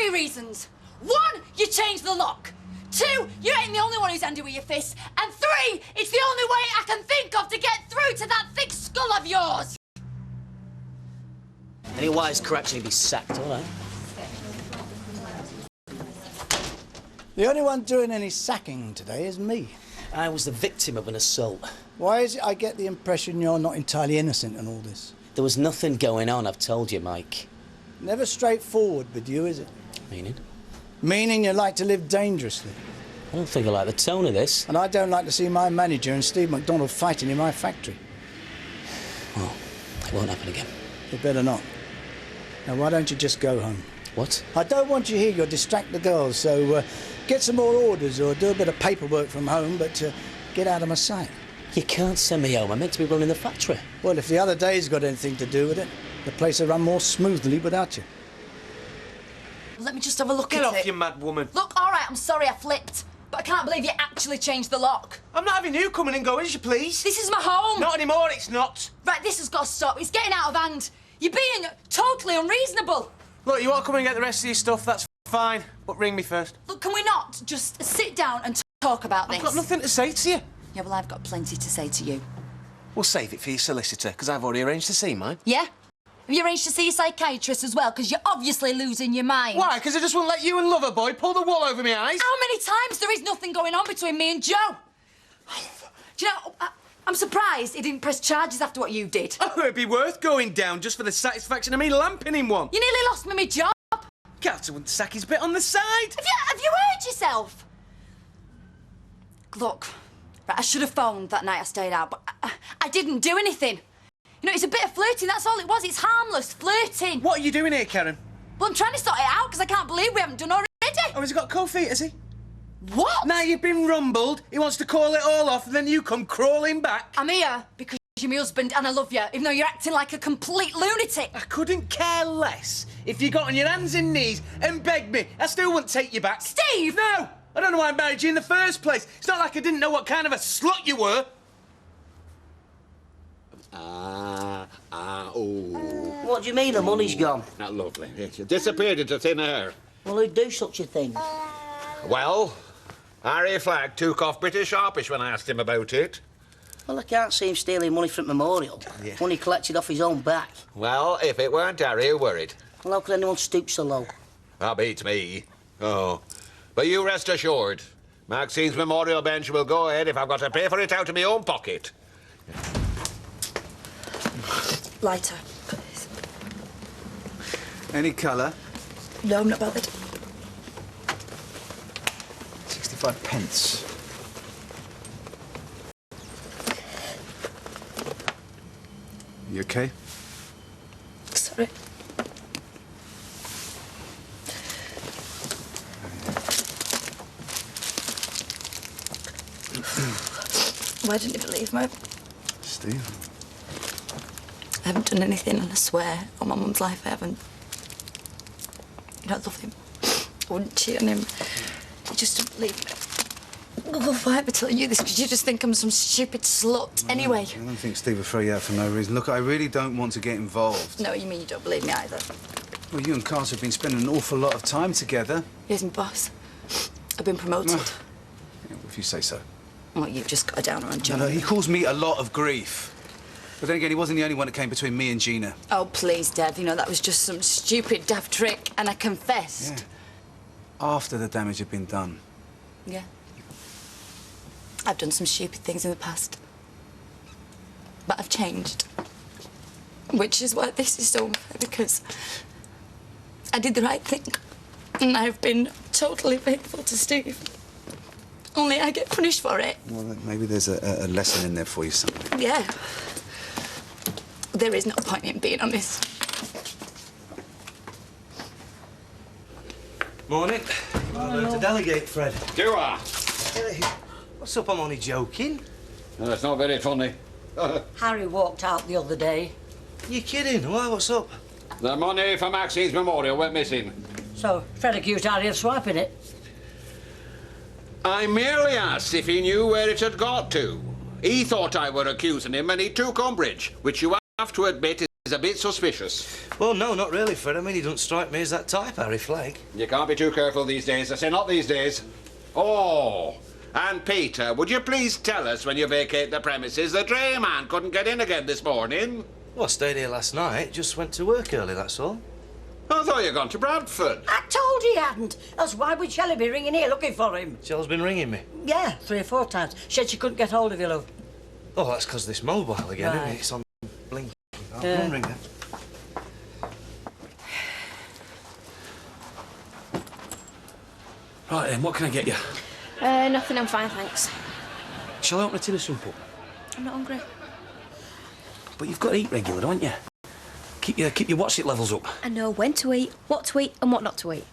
three reasons. One, you changed the lock. Two, you ain't the only one who's handy with your fists. And three, it's the only way I can think of to get through to that thick skull of yours. Any wise correct need be sacked, all right? The only one doing any sacking today is me. I was the victim of an assault. Why is it I get the impression you're not entirely innocent in all this? There was nothing going on, I've told you, Mike. Never straightforward with you, is it? Meaning? Meaning you like to live dangerously. I don't think I like the tone of this. And I don't like to see my manager and Steve McDonald fighting in my factory. Well, it won't happen again. You better not. Now, why don't you just go home? What? I don't want you here. You'll distract the girls, so get some more orders or do a bit of paperwork from home, but get out of my sight. You can't send me home. I'm meant to be running the factory. Well, if the other day's got anything to do with it, the place will run more smoothly without you. Let me just have a look at it. Get off, you mad woman. Look, all right, I'm sorry I flipped. But I can't believe you actually changed the lock. I'm not having you coming and going, as you please. This is my home. Not anymore, it's not. Right, this has got to stop. It's getting out of hand. You're being totally unreasonable. Look, you want to come and get the rest of your stuff, that's fine. But ring me first. Look, can we not just sit down and talk about this? I've got nothing to say to you. Yeah, well, I've got plenty to say to you. We'll save it for your solicitor, because I've already arranged to see mine. Yeah? Have you arranged to see a psychiatrist as well? Because you're obviously losing your mind. Why? Because I just won't let you and Loverboy pull the wool over my eyes? How many times there is nothing going on between me and Joe? Do you know, I'm surprised he didn't press charges after what you did. Oh, it'd be worth going down just for the satisfaction of me lamping him one. You nearly lost me my job. Carter wouldn't sack his bit on the side. Have you heard yourself? Look, right, I should have phoned that night I stayed out, but I didn't do anything. You know, it's a bit of flirting, that's all it was. It's harmless, flirting. What are you doing here, Karen? Well, I'm trying to sort it out because I can't believe we haven't done already. Oh, has he got cold feet, has he? What? Now you've been rumbled, he wants to call it all off, and then you come crawling back. I'm here because you're my husband and I love you, even though you're acting like a complete lunatic. I couldn't care less if you got on your hands and knees and begged me. I still wouldn't take you back. Steve! No! I don't know why I married you in the first place. It's not like I didn't know what kind of a slut you were. What do you mean the money's gone? Not lovely. It disappeared into thin air. Well, who'd do such a thing? Well, Harry Flagg took off pretty sharpish when I asked him about it. Well, I can't see him stealing money from Memorial. Yeah. Money collected off his own back. Well, if it weren't Harry who worried. Well, how could anyone stoop so low? That beats me. Oh. But you rest assured, Maxine's memorial bench will go ahead if I've got to pay for it out of my own pocket. Lighter. Any colour? No, I'm not bothered. 65 pence. You okay? Sorry. Why didn't you believe me? Steve? I haven't done anything, and I swear on my mum's life I haven't. You know, I love him. I wouldn't cheat on him. You just don't believe me. Oh, why am I telling you this? Because you just think I'm some stupid slut. Anyway. I don't think Steve will throw you out for no reason. Look, I really don't want to get involved. No, you mean you don't believe me either? Well, you and Carter have been spending an awful lot of time together. Here's my boss. I've been promoted. Yeah, if you say so. Well, you've just got a downer on John. No, he caused me a lot of grief. But then again, he wasn't the only one that came between me and Gina. Oh, please, Dev. You know, that was just some stupid daft trick, and I confessed. Yeah. After the damage had been done. Yeah. I've done some stupid things in the past. But I've changed. Which is why this is so unfair, because I did the right thing. And I've been totally faithful to Steve. Only I get punished for it. Well, maybe there's a lesson in there for you somewhere. Yeah. There is no point in being honest. Morning. Learn to delegate, Fred. Do I? Hey, what's up? I'm only joking. No, it's not very funny. Harry walked out the other day. You kidding? Why? What's up? The money for Maxine's memorial went missing. So, Fred accused Harry of swiping it. I merely asked if he knew where it had got to. He thought I were accusing him and he took umbrage, which you have to admit is a bit suspicious. Well, no, not really, Fred. I mean, he doesn't strike me as that type, Harry Flake. You can't be too careful these days. I say not these days. Oh, and Peter, would you please tell us when you vacate the premises? The drayman couldn't get in again this morning. Well, I stayed here last night. Just went to work early, that's all. I thought you'd gone to Bradford. I told you he hadn't. Else why would Shelley be ringing here looking for him? Shell's been ringing me. Yeah, 3 or 4 times. Said she couldn't get hold of you, love. Oh, that's because this mobile again, isn't Right. it? It's on blink. I'll Yeah. go and ring her. Right then, what can I get you? Nothing, I'm fine, thanks. Shall I open a tin of soup up? I'm not hungry. But you've got to eat regular, don't you? Keep your what's it levels up. I know when to eat, what to eat, and what not to eat.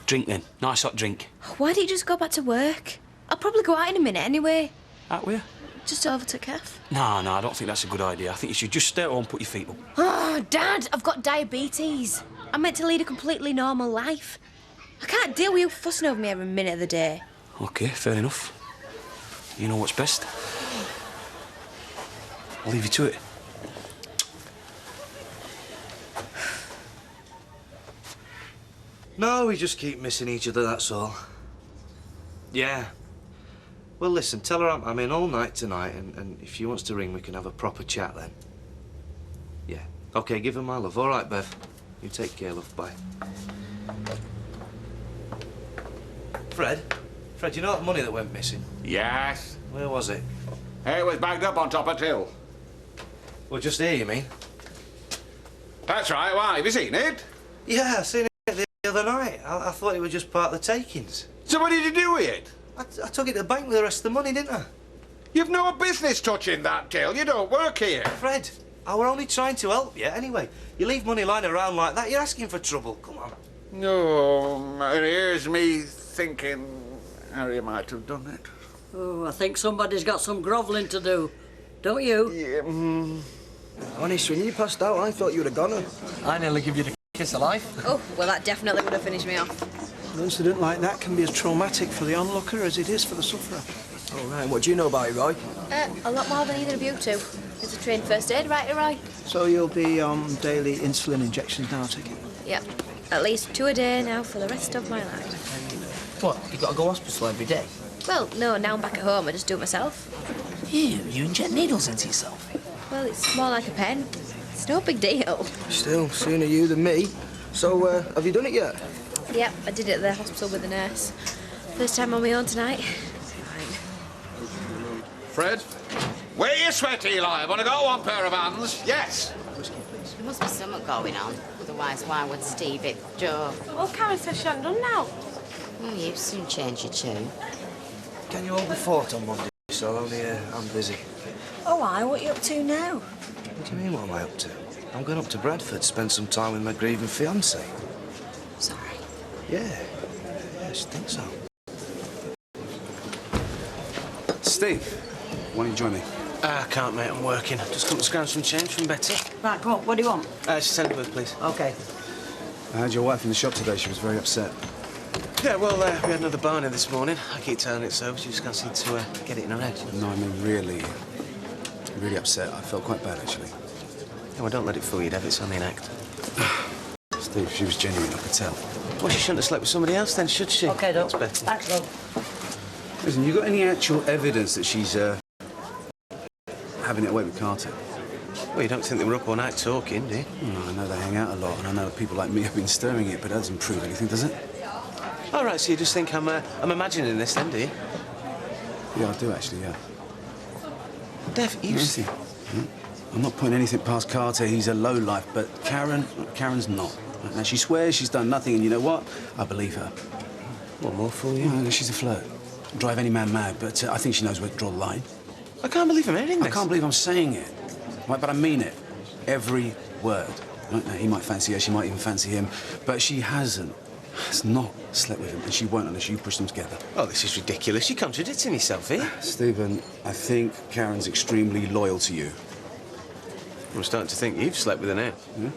Drink then. Nice hot drink. Why don't you just go back to work? I'll probably go out in a minute anyway. Out with you? Just over to Kath. No, I don't think that's a good idea. I think you should just stay at home and put your feet up. Oh, Dad, I've got diabetes. I'm meant to lead a completely normal life. I can't deal with you fussing over me every minute of the day. OK, fair enough. You know what's best. I'll leave you to it. No, we just keep missing each other, that's all. Yeah. Well, listen, tell her I'm in all night tonight, and if she wants to ring, we can have a proper chat then. Yeah. OK, give her my love. All right, Bev. You take care, love. Bye. Fred? Fred, you know that money that went missing? Yes. Where was it? It was bagged up on top of till. Well, just here, you mean? That's right. Why? Have you seen it? Yeah, I seen it the other night. I thought it was just part of the takings. So what did you do with it? I took it to the bank with the rest of the money, didn't I? You've no business touching that till. You don't work here. Fred, I were only trying to help you. Anyway, you leave money lying around like that, you're asking for trouble. Come on. No, here's me thinking Harry might have done it. Oh, I think somebody's got some grovelling to do. Don't you? Yeah, Honest, when you passed out, I thought you would have gone. I nearly give you the kiss of life. Oh, well, that definitely would have finished me off. An incident like that can be as traumatic for the onlooker as it is for the sufferer. Oh, right. What do you know about it, Roy? A lot more than either of you two. It's a trained first aid writer, right? So you'll be on daily insulin injections now, I take it? Yep. At least 2 a day now for the rest of my life. What, you got to go hospital every day? Well, no, now I'm back at home, I just do it myself. You inject needles into yourself? Well, it's more like a pen. It's no big deal. Still, sooner you than me. So, have you done it yet? Yep, I did it at the hospital with the nurse. First time on my own tonight. Fred? Where you sweat, Eli? I've only got one pair of hands. Yes. There must be something going on. Otherwise, why would Steve it, Joe? Well, Karen says she hasn't done now. Oh, you soon change your tune. Can you hold the fort on Monday? So only I'm busy. Oh, what are you up to now? What do you mean, what am I up to? I'm going up to Bradford to spend some time with my grieving fiancée. Sorry. Yeah. Yeah, I should think so. Steve, why don't you join me? I can't, mate. I'm working. Just come to scrounge some change from Betty. Right, come on, what do you want? Just send it with, please. OK. I had your wife in the shop today. She was very upset. Yeah, well, we had another boner this morning. I keep telling it so, but she just can't seem to get it in her head. No, I mean, really upset. I felt quite bad, actually. Yeah, well, don't let it fool you, Dev. It's only an act. Steve, she was genuine, I could tell. Well, she shouldn't have slept with somebody else then, should she? OK, Doc. That's Betty. Thanks, love. Listen, you got any actual evidence that she's having it away with Carter? Well, you don't think they were up all night talking, do you? I know they hang out a lot, and I know that people like me have been stirring it, but that doesn't prove anything, does it? All right, so you just think I'm imagining this then, do you? Yeah, I do, actually, yeah. Dev, you see... I'm not putting anything past Carter. He's a lowlife, but Karen's not. Now, she swears she's done nothing, and you know what? I believe her. What more for you? Well, she's a flirt. Drive any man mad, but I think she knows where to draw the line. I can't believe I'm hearing this. I can't believe I'm saying it. Right, but I mean it. Every word. Right, now, he might fancy her, she might even fancy him, but she has not slept with him, and she won't unless you push them together. Oh, this is ridiculous. You're contradicting yourself here. Stephen, I think Karen's extremely loyal to you. I'm starting to think you've slept with her now. Yeah?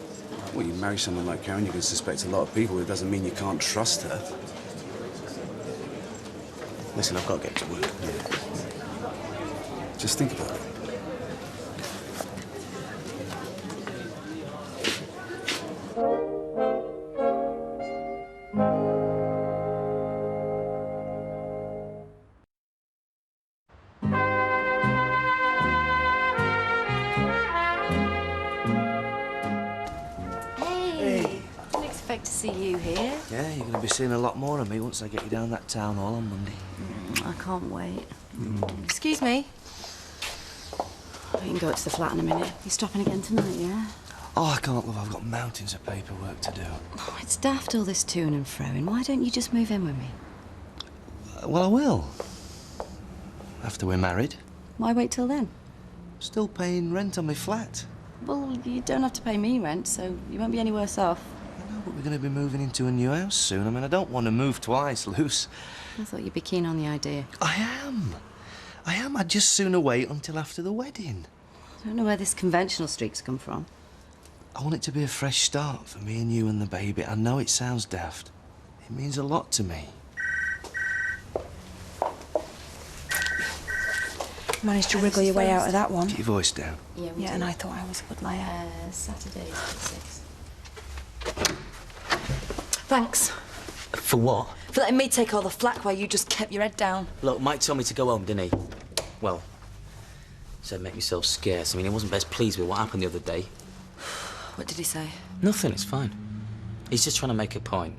Well, you marry someone like Karen, you can suspect a lot of people. It doesn't mean you can't trust her. Listen, I've got to get to work. Just think about it. expect to see you here. Yeah, you're going to be seeing a lot more of me once I get you down that town hall on Monday. I can't wait. Excuse me. We can go up to the flat in a minute. You're stopping again tonight, yeah? Oh, I can't, love. I've got mountains of paperwork to do. Oh, it's daft, all this to-ing and fro-ing. Why don't you just move in with me? Well, I will. After we're married. Why wait till then? Still paying rent on my flat. Well, you don't have to pay me rent, so you won't be any worse off. I know, but we're going to be moving into a new house soon. I mean, I don't want to move twice, Luce. I thought you'd be keen on the idea. I am. I'd just sooner wait until after the wedding. I don't know where this conventional streak's come from. I want it to be a fresh start for me and you and the baby. I know it sounds daft. It means a lot to me. Managed to wriggle your way out of that one. Get your voice down. Yeah, and I thought I was a good liar. Saturday, 6. Thanks For what? for letting me take all the flack while you just kept your head down. Look, Mike told me to go home, didn't he? Well, said make yourself scarce. I mean, he wasn't best pleased with what happened the other day. What did he say? Nothing, it's fine. He's just trying to make a point.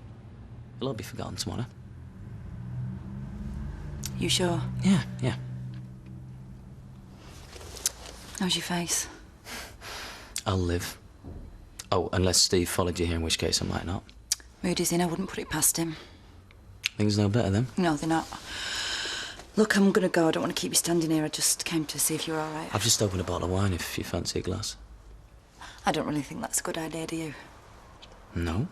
It'll all be forgotten tomorrow. You sure? Yeah. How's your face? I'll live. Oh, unless Steve followed you here, in which case I might not. Moody's in, I wouldn't put it past him. Things no better then. No, they're not. Look, I'm gonna go. I don't want to keep you standing here. I just came to see if you're all right. I've just opened a bottle of wine if you fancy a glass. I don't really think that's a good idea, do you? No?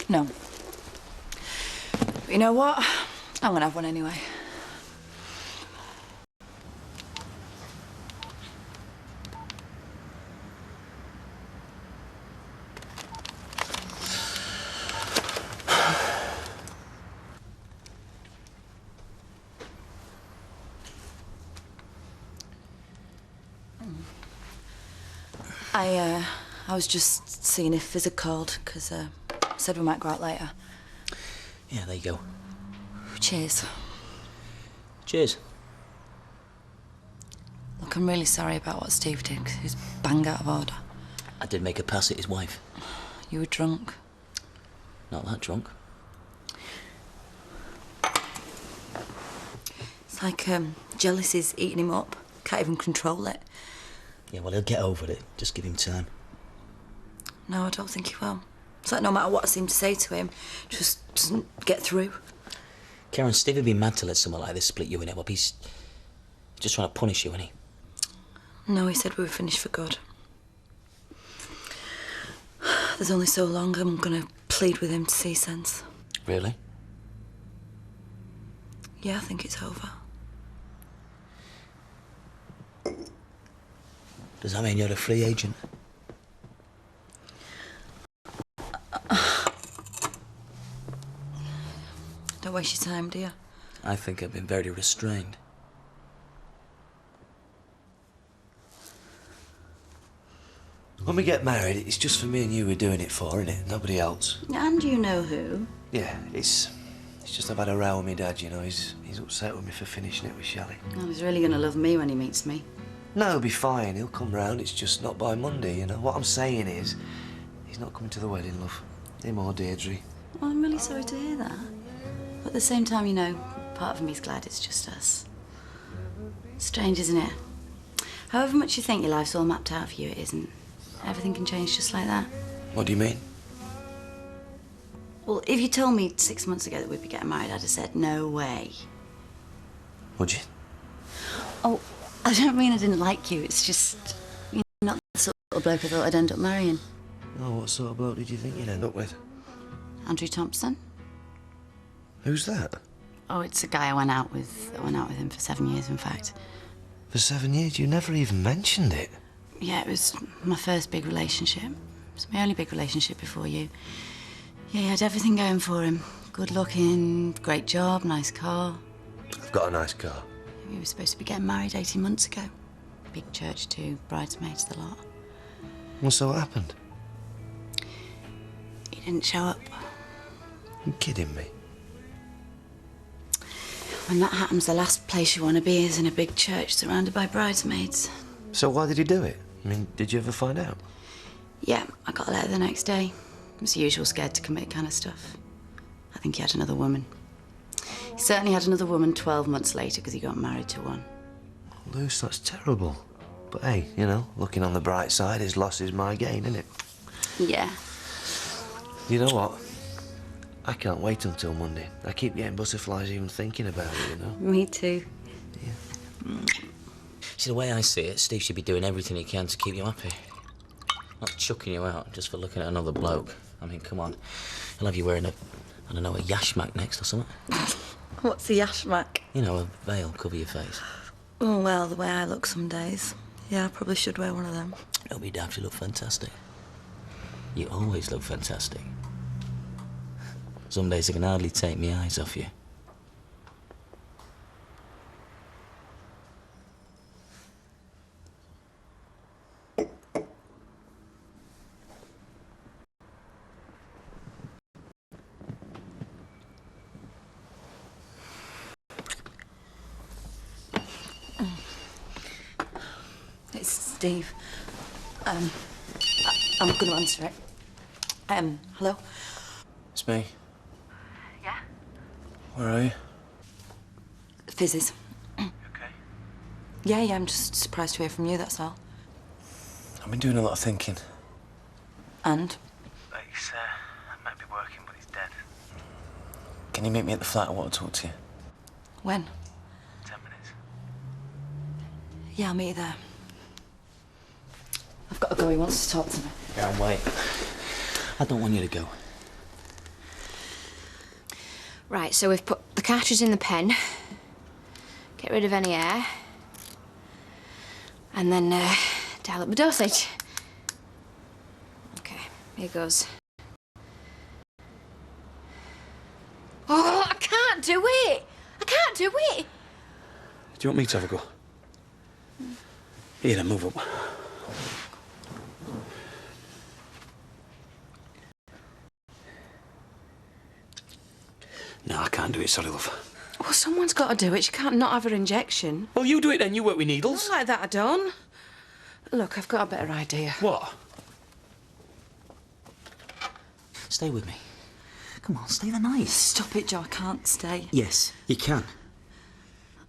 No. But you know what? I'm gonna have one anyway. I was just seeing if Fizz had called, because said we might go out later. Yeah, there you go. Cheers. Cheers. Look, I'm really sorry about what Steve did, 'cause he was bang out of order. I did make a pass at his wife. You were drunk. Not that drunk. It's like jealousy's eating him up. Can't even control it. Yeah, well, he'll get over it. Just give him time. No, I don't think he will. It's like no matter what I seem to say to him, just doesn't get through. Karen, Steve would be mad to let someone like this split you and him up. He's just trying to punish you, isn't he? No, he said we were finished for good. There's only so long I'm gonna plead with him to see sense. Really? Yeah, I think it's over. Does that mean you're a free agent? Don't waste your time, do you? I think I've been very restrained. When we get married, it's just for me and you we're doing it for, isn't it? Nobody else. And you know who? Yeah, it's just I've had a row with my dad, you know. He's upset with me for finishing it with Shelley. Oh, he's really going to love me when he meets me. No, he'll be fine. He'll come round. It's just not by Monday, you know. What I'm saying is, he's not coming to the wedding, love. Him or Deirdre. Well, I'm really sorry to hear that. But at the same time, you know, part of me's glad it's just us. Strange, isn't it? However much you think your life's all mapped out for you, it isn't. Everything can change just like that. What do you mean? Well, if you told me 6 months ago that we'd be getting married, I'd have said, no way. Would you? Oh, I don't mean I didn't like you. It's just, you're not the sort of bloke I thought I'd end up marrying. Oh, what sort of bloke did you think you'd end up with? Andrew Thompson. Who's that? Oh, it's a guy I went out with him for 7 years, in fact. For 7 years? You never even mentioned it. Yeah, it was my first big relationship. It was my only big relationship before you. Yeah, he had everything going for him. Good looking, great job, nice car. I've got a nice car. We were supposed to be getting married 18 months ago. Big church too, bridesmaids, the lot. Well, so what happened? He didn't show up. You're kidding me. When that happens, the last place you want to be is in a big church surrounded by bridesmaids. So why did he do it? I mean, did you ever find out? Yeah, I got a letter the next day. was the usual scared to commit kind of stuff. I think he had another woman. He certainly had another woman 12 months later because he got married to one. Luce, that's terrible. But hey, you know, looking on the bright side, his loss is my gain, isn't it? Yeah. You know what? I can't wait until Monday. I keep getting butterflies even thinking about it, you know? Me too. See, the way I see it, Steve should be doing everything he can to keep you happy. Not chucking you out just for looking at another bloke. I mean, come on. He'll have you wearing a, I don't know, a yashmak next or something. What's a yashmak? You know, a veil cover your face. Oh, well, the way I look some days. Yeah, I probably should wear one of them. Don't be daft, you look fantastic. You always look fantastic. Some days I can hardly take my eyes off you. It's Steve. I'm going to answer it. Hello? It's me. Yeah? Where are you? Fizzes. Okay. Yeah, I'm just surprised to hear from you, that's all. I've been doing a lot of thinking. And? He's might be working, but he's dead. Can you meet me at the flat? I want to talk to you. When? 10 minutes. Yeah, I'll meet you there. I've got to go, he wants to talk to me. Go and wait. I don't want you to go. Right, so we've put the cartridge in the pen, get rid of any air, and then dial up the dosage. Okay, here goes. Oh, I can't do it! I can't do it! Do you want me to have a go? Here, then, move up. No, I can't do it, sorry, love. Well, someone's got to do it. She can't not have her injection. Well, you do it then. You work with needles. Not like that, I don't. Look, I've got a better idea. What? Stay with me. Come on, stay the night. Stop it, Joe, I can't stay. Yes, you can.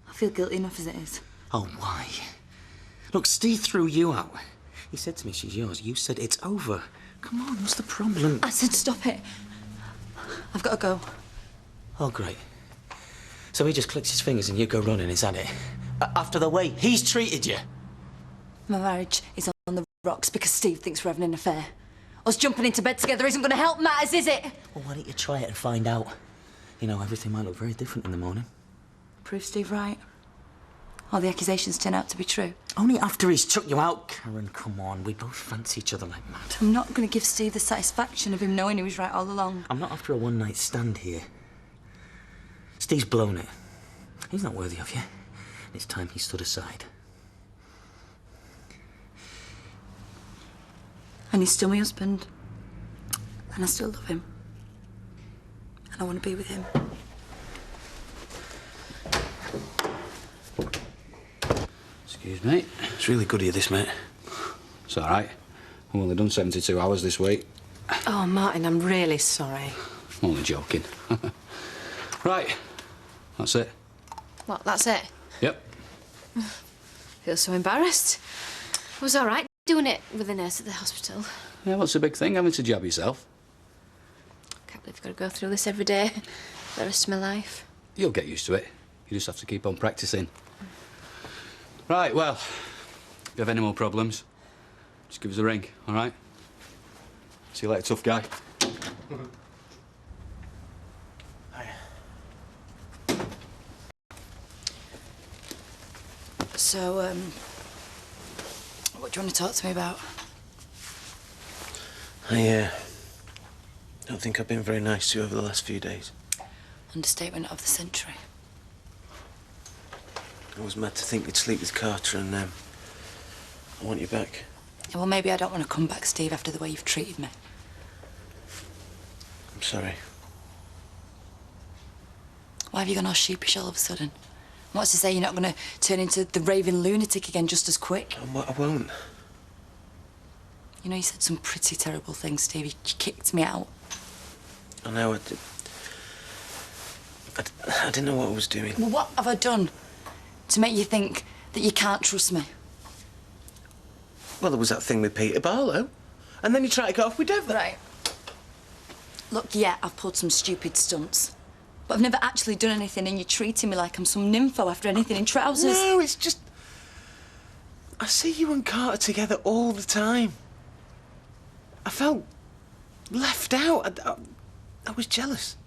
I feel guilty enough as it is. Oh, why? Look, Steve threw you out. He said to me, she's yours. You said it's over. Come on, what's the problem? I said stop it. I've got to go. Oh, great. So he just clicks his fingers and you go running, is that it? After the way he's treated you? My marriage is on the rocks because Steve thinks we're having an affair. Us jumping into bed together isn't going to help matters, is it? Well, why don't you try it and find out? You know, everything might look very different in the morning. Prove Steve right. All the accusations turn out to be true. Only after he's chucked you out, Karen, come on. We both fancy each other like mad. I'm not going to give Steve the satisfaction of him knowing he was right all along. I'm not after a one-night stand here. Steve's blown it. He's not worthy of you. It's time he stood aside. And he's still my husband. And I still love him. And I want to be with him. Excuse me. It's really good of you, this, mate. It's all right. I've only done 72 hours this week. Oh, Martin, I'm really sorry. I'm only joking. Right. That's it. What, that's it? Yep. Feel so embarrassed. I was all right doing it with a nurse at the hospital. Yeah, what's the big thing? Having to jab yourself? Can't believe I've got to go through this every day for the rest of my life. You'll get used to it. You just have to keep on practicing. Right, well, if you have any more problems, just give us a ring, all right? See you later, tough guy. So, what do you want to talk to me about? I don't think I've been very nice to you over the last few days. Understatement of the century. I was mad to think you'd sleep with Carter, and I want you back. Yeah, well, maybe I don't want to come back, Steve, after the way you've treated me. I'm sorry. Why have you gone all sheepish all of a sudden? What's to say you're not going to turn into the raving lunatic again just as quick? I won't. You know, you said some pretty terrible things, Steve. You kicked me out. I know, I didn't know what I was doing. Well, what have I done to make you think that you can't trust me? Well, there was that thing with Peter Barlow. And then you tried to get off with Dev. Right. Look, yeah, I've pulled some stupid stunts. But I've never actually done anything, and you're treating me like I'm some nympho after anything in trousers. No, it's just... I see you and Carter together all the time. I felt left out. I was jealous.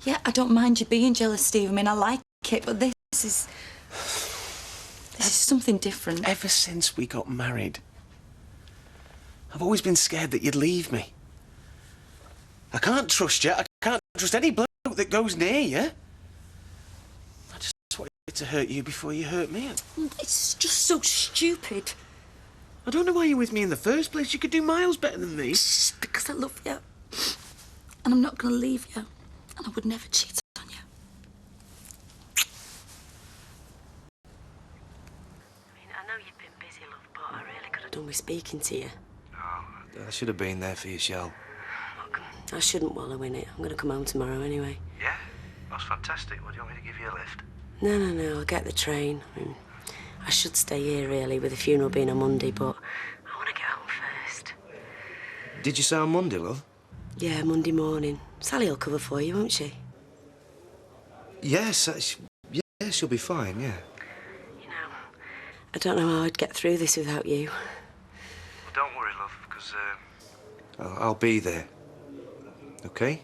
Yeah, I don't mind you being jealous, Steve. I mean, I like it, but this is something different. Ever since we got married, I've always been scared that you'd leave me. I can't trust you. I can't trust any bloke that goes near you. I just wanted to hurt you before you hurt me. It's just so stupid. I don't know why you're with me in the first place. You could do miles better than me. Shh, because I love you. And I'm not going to leave you. And I would never cheat on you. I mean, I know you've been busy, love, but I really could have done with speaking to you. Oh, I should have been there for you, Shell. Look, I shouldn't wallow in it. I'm going to come home tomorrow anyway. Yeah? That's fantastic. What, do you want me to give you a lift? No, I'll get the train. I mean, I should stay here, really, with the funeral being on Monday, but I want to get home first. Did you say on Monday, love? Yeah, Monday morning. Sally will cover for you, won't she? Yes, yeah, she'll be fine, yeah. You know, I don't know how I'd get through this without you. Well, don't worry, love, because I'll be there. OK?